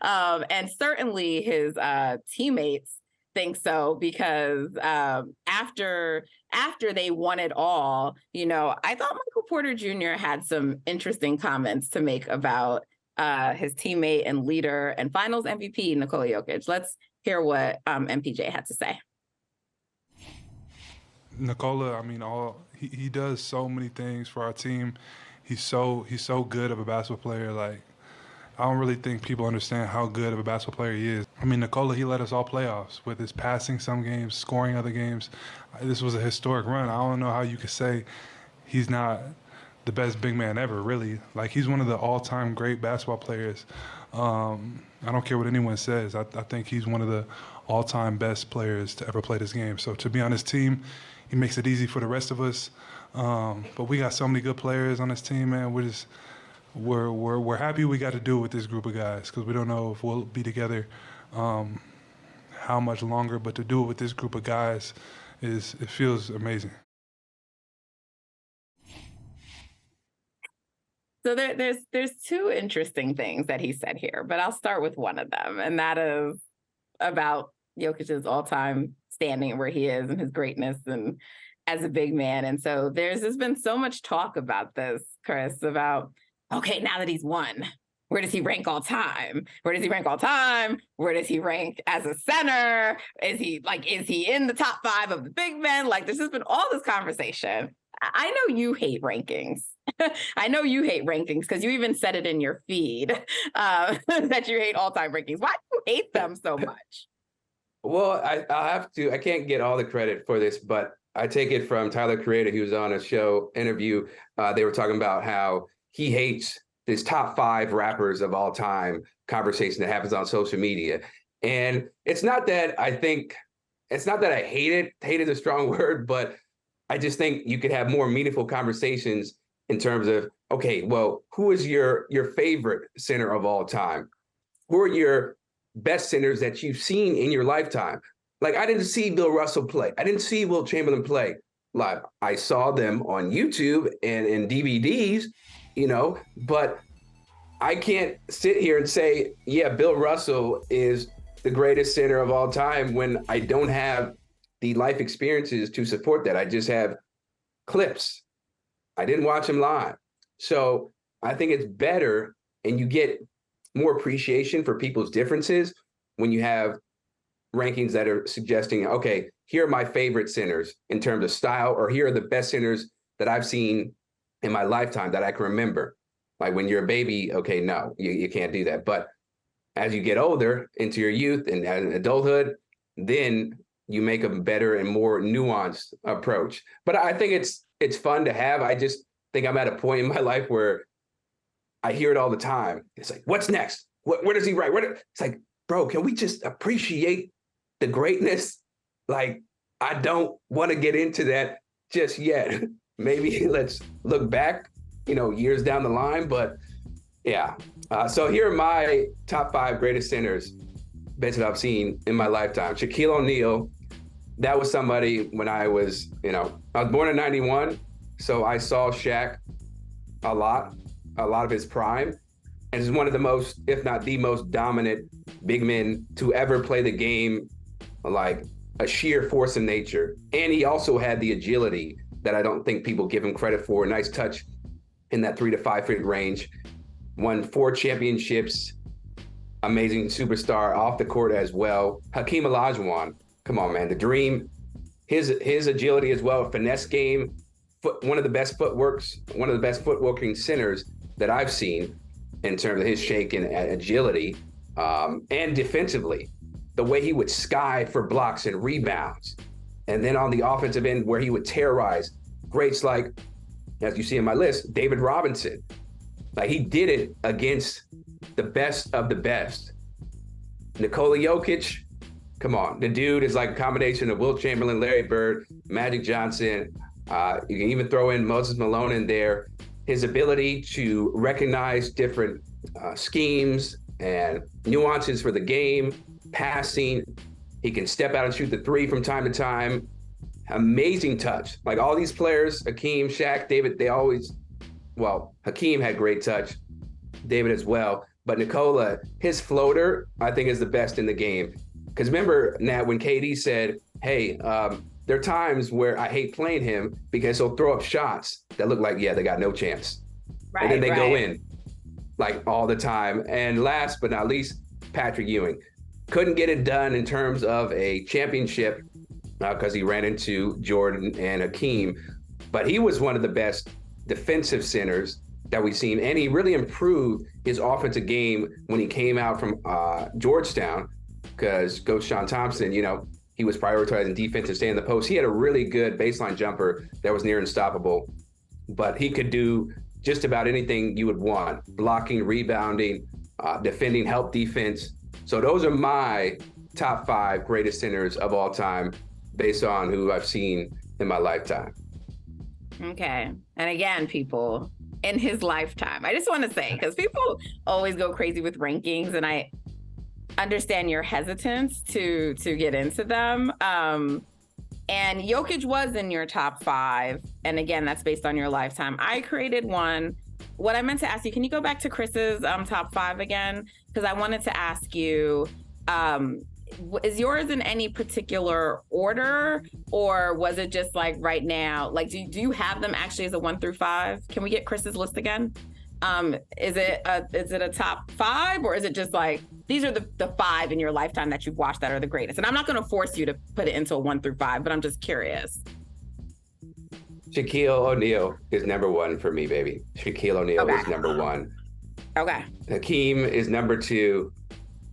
And certainly his teammates think so, because after they won it all, I thought Michael Porter Jr. had some interesting comments to make about his teammate and leader and Finals MVP Nikola Jokic. Let's hear what MPJ had to say. Nikola, I mean, he does so many things for our team. He's so good of a basketball player. Like, I don't really think people understand how good of a basketball player he is. I mean, Nikola, he led us all playoffs with his passing some games, scoring other games. This was a historic run. I don't know how you could say he's not the best big man ever, really. Like, he's one of the all-time great basketball players. I don't care what anyone says. I think he's one of the all-time best players to ever play this game. So to be on his team, he makes it easy for the rest of us. But we got so many good players on this team, man. We're happy we got to do it with this group of guys, because we don't know if we'll be together how much longer. But to do it with this group of guys it feels amazing. So there's two interesting things that he said here, but I'll start with one of them, and that is about Jokic's all-time standing where he is and his greatness and as a big man. And so there's been so much talk about this, Chris, about, okay, now that he's won, where does he rank all time? Where does he rank all time? Where does he rank as a center? Is he in the top 5 of the big men? Like, there's just been all this conversation. I know you hate rankings. I know you hate rankings, because you even said it in your feed that you hate all-time rankings. Why do you hate them so much? Well, I can't get all the credit for this, but I take it from Tyler Creator. He was on a show interview. They were talking about how he hates this top 5 rappers of all time conversation that happens on social media. And it's not that I hate it. Hate is a strong word, but I just think you could have more meaningful conversations in terms of, okay, well, who is your favorite center of all time? Who are your best centers that you've seen in your lifetime? Like, I didn't see Bill Russell play. I didn't see Wilt Chamberlain play live. I saw them on YouTube and in DVDs, but I can't sit here and say, yeah, Bill Russell is the greatest center of all time when I don't have the life experiences to support that. I just have clips. I didn't watch him live. So I think it's better, and you get more appreciation for people's differences when you have rankings that are suggesting, okay, here are my favorite centers in terms of style, or here are the best centers that I've seen in my lifetime that I can remember. Like, when you're a baby, okay, no, you can't do that. But as you get older into your youth and adulthood, then you make a better and more nuanced approach. But I think it's fun to have. I just think I'm at a point in my life where I hear it all the time. It's like, what's next? Where does he write? It's like, bro, can we just appreciate the greatness? Like, I don't want to get into that just yet. Maybe let's look back, years down the line. But yeah. So here are my top 5 greatest centers basically I've seen in my lifetime. Shaquille O'Neal. That was somebody when I was born in 91. So I saw Shaq a lot of his prime. And he's one of the most, if not the most dominant big men to ever play the game, like a sheer force of nature. And he also had the agility that I don't think people give him credit for. A nice touch in that 3 to 5 foot range. Won 4 championships. Amazing superstar off the court as well. Hakeem Olajuwon. Come on, man. The dream. His agility as well. Finesse game. One of the best footworking centers that I've seen in terms of his shake and agility. And defensively, the way he would sky for blocks and rebounds. And then on the offensive end, where he would terrorize greats like, as you see in my list, David Robinson. Like, he did it against the best of the best. Nikola Jokic, come on. The dude is like a combination of Wilt Chamberlain, Larry Bird, Magic Johnson. You can even throw in Moses Malone in there. His ability to recognize different schemes and nuances for the game, passing. He can step out and shoot the 3 from time to time. Amazing touch. Like, all these players, Hakeem, Shaq, David, Hakeem had great touch. David as well. But Nikola, his floater, I think, is the best in the game. Because remember, Nat, when KD said, hey, there are times where I hate playing him because he'll throw up shots that look like, yeah, they got no chance. Right, and then they right. go in like all the time. And last but not least, Patrick Ewing. Couldn't get it done in terms of a championship because he ran into Jordan and Hakeem. But he was one of the best defensive centers that we've seen. And he really improved his offensive game when he came out from Georgetown, because Coach Sean Thompson, you know, he was prioritizing defense and staying in the post. He had a really good baseline jumper that was near unstoppable, but he could do just about anything you would want: blocking, rebounding, defending, help defense. So those are my top 5 greatest centers of all time based on who I've seen in my lifetime. Okay. And again, people, in his lifetime, I just want to say, because people always go crazy with rankings, and I understand your hesitance to get into them. And Jokic was in your top 5. And again, that's based on your lifetime. I created one. What I meant to ask you, can you go back to Chris's top 5 again? Because I wanted to ask you, is yours in any particular order, or was it just like right now? Like, do you have them actually as a 1 through 5? Can we get Chris's list again? Is it a top 5, or is it just like, these are the 5 in your lifetime that you've watched that are the greatest? And I'm not going to force you to put it into a 1 through 5, but I'm just curious. Shaquille O'Neal is number 1 for me, baby. Shaquille O'Neal is number 1. Okay. Hakeem is number 2.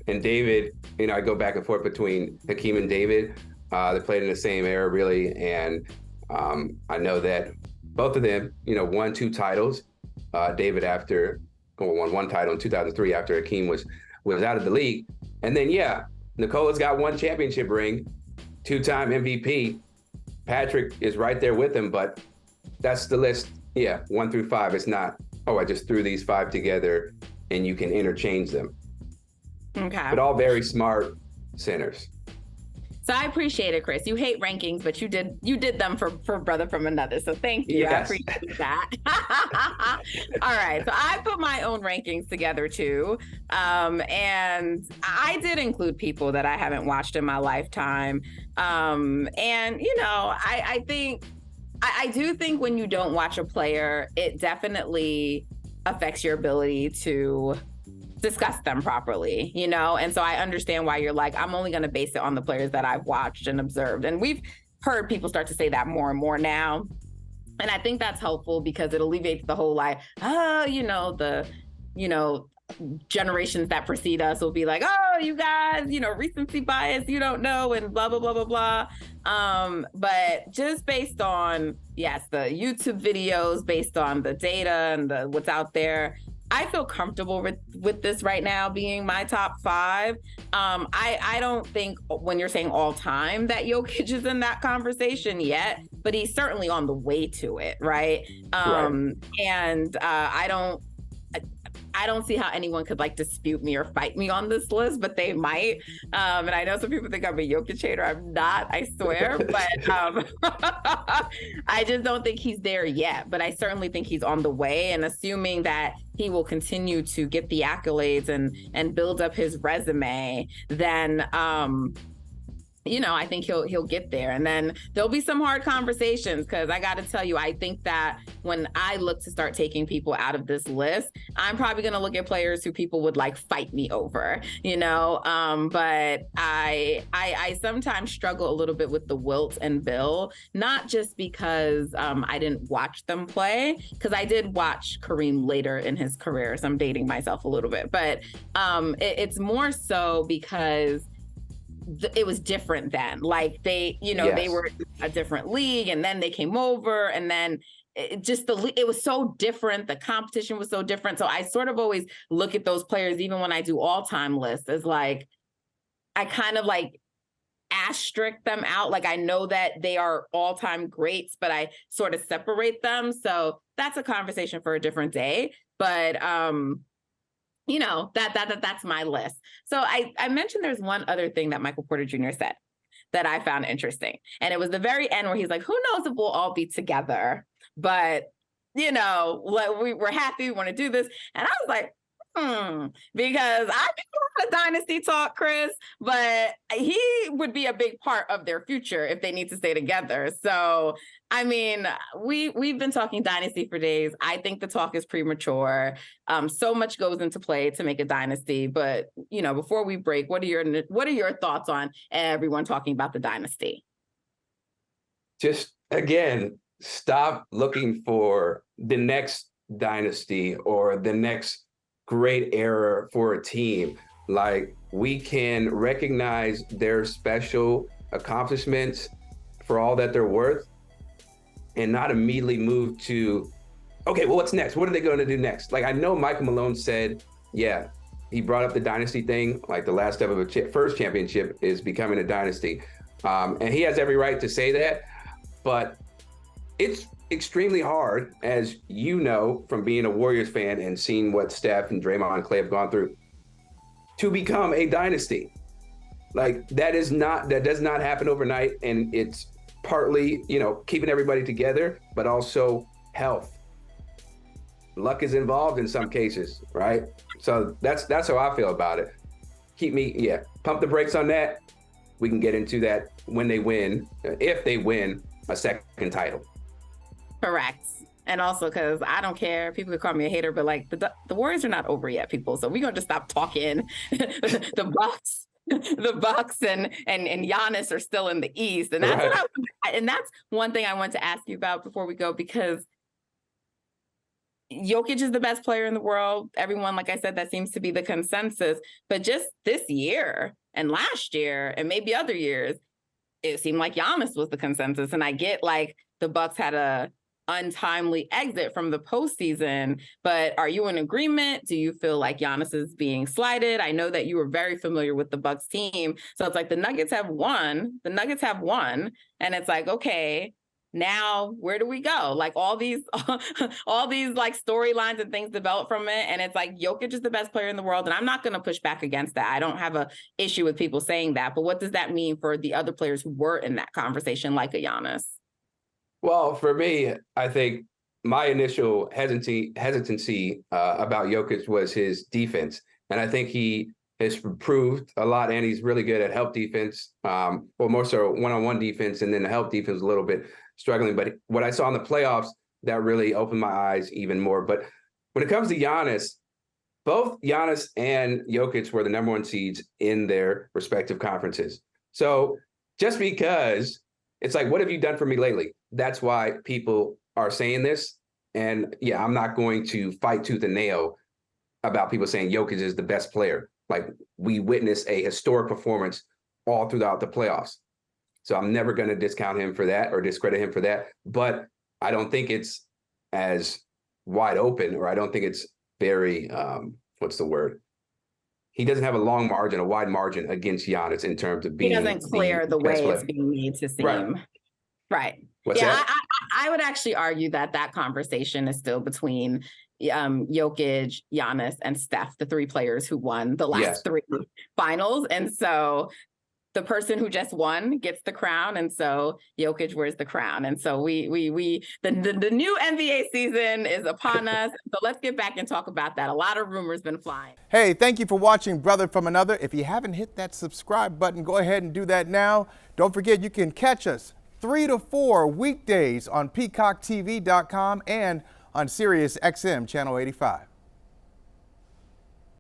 And David, you know, I go back and forth between Hakeem and David. They played in the same era, really. And I know that both of them, you know, won 2 titles. David won 1 title in 2003 after Hakeem was out of the league. And then, yeah, Nikola's got 1 championship ring, 2-time MVP. Patrick is right there with him, but that's the list. Yeah, 1 through 5. It's not, oh, I just threw these 5 together and you can interchange them. Okay. But all very smart centers. So I appreciate it, Chris. You hate rankings, but you did them for brother from another. So thank you. Yes. I appreciate that. All right. So I put my own rankings together too. And I did include people that I haven't watched in my lifetime. And, you know, I do think when you don't watch a player, it definitely affects your ability to discuss them properly, you know? And so I understand why you're like, I'm only going to base it on the players that I've watched and observed. And we've heard people start to say that more and more now. And I think that's helpful because it alleviates the whole like, generations that precede us will be like, oh, you guys, you know, recency bias, you don't know, and blah, blah, blah, blah, blah. But just based on, yes, the YouTube videos, based on the data and what's out there, I feel comfortable with this right now being my top 5. I don't think when you're saying all time that Jokic is in that conversation yet, but he's certainly on the way to it, right? Right. And I don't see how anyone could like dispute me or fight me on this list, but they might. And I know some people think I'm a Jokic hater. I'm not, I swear. But I just don't think he's there yet. But I certainly think he's on the way. And assuming that he will continue to get the accolades and build up his resume, then you know, I think he'll get there. And then there'll be some hard conversations, because I got to tell you, I think that when I look to start taking people out of this list, I'm probably going to look at players who people would like fight me over, you know. But I sometimes struggle a little bit with the Wilt and Bill, not just because I didn't watch them play, because I did watch Kareem later in his career. So I'm dating myself a little bit, but it's more so because it was different then. Like they, you know, They were a different league, and then they came over, and then it was so different. The competition was so different. So I sort of always look at those players, even when I do all-time lists, as like, I kind of like asterisk them out. Like I know that they are all-time greats, but I sort of separate them. So that's a conversation for a different day. But you know, that's my list. So I mentioned there's one other thing that Michael Porter Jr. said that I found interesting. And it was the very end where he's like, who knows if we'll all be together, but you know, we're happy, we want to do this. And I was like, Because I think a lot of dynasty talk, Chris, but he would be a big part of their future if they need to stay together. So, I mean, we've been talking dynasty for days. I think the talk is premature. So much goes into play to make a dynasty. But, you know, before we break, what are your thoughts on everyone talking about the dynasty? Just again, stop looking for the next dynasty or the next great era for a team. Like, we can recognize their special accomplishments for all that they're worth and not immediately move to, okay, well, what's next? What are they going to do next? Like, I know Michael Malone said, yeah, he brought up the dynasty thing, like the last step of a first championship is becoming a dynasty. And he has every right to say that, but it's extremely hard, as you know, from being a Warriors fan and seeing what Steph and Draymond and Clay have gone through, to become a dynasty. Like, that does not happen overnight. And it's partly, you know, keeping everybody together, but also health. Luck is involved in some cases, right? So that's how I feel about it. Pump the brakes on that. We can get into that when they win, if they win a second title. Correct. And also, because I don't care, people could call me a hater, but like the Warriors are not over yet, people. So we're gonna just stop talking. the Bucks and Giannis are still in the East, and that's right. And that's one thing I want to ask you about before we go, because Jokic is the best player in the world. Everyone, like I said, that seems to be the consensus. But just this year and last year and maybe other years, it seemed like Giannis was the consensus. And I get like the Bucks had a untimely exit from the postseason, but are you in agreement? Do you feel like Giannis is being slighted? I know that you were very familiar with the Bucks team. So it's like the Nuggets have won. And it's like, okay, now where do we go? Like all these like storylines and things develop from it. And it's like Jokic is the best player in the world. And I'm not going to push back against that. I don't have an issue with people saying that. But what does that mean for the other players who were in that conversation, like a Giannis? Well, for me, I think my initial hesitancy about Jokic was his defense. And I think he has improved a lot, and he's really good at help defense, well, more so one-on-one defense, and then the help defense a little bit struggling. But what I saw in the playoffs, that really opened my eyes even more. But when it comes to Giannis, both Giannis and Jokic were the number one seeds in their respective conferences. So just because it's like, what have you done for me lately? That's why people are saying this. And yeah, I'm not going to fight tooth and nail about people saying Jokic is the best player. Like, we witnessed a historic performance all throughout the playoffs. So I'm never going to discount him for that or discredit him for that. But I don't think it's as wide open, or I don't think it's very, what's the word? He doesn't have a wide margin against Giannis in terms of being. He doesn't clear the way it's being made to seem. Right. What's that? I would actually argue that conversation is still between Jokic, Giannis, and Steph, the three players who won the last three finals. And so the person who just won gets the crown. And so Jokic wears the crown. And so the new NBA season is upon us. So let's get back and talk about that. A lot of rumors been flying. Hey, thank you for watching Brother from Another. If you haven't hit that subscribe button, go ahead and do that now. Don't forget, you can catch us 3 to 4 weekdays on PeacockTV.com and on Sirius XM Channel 85.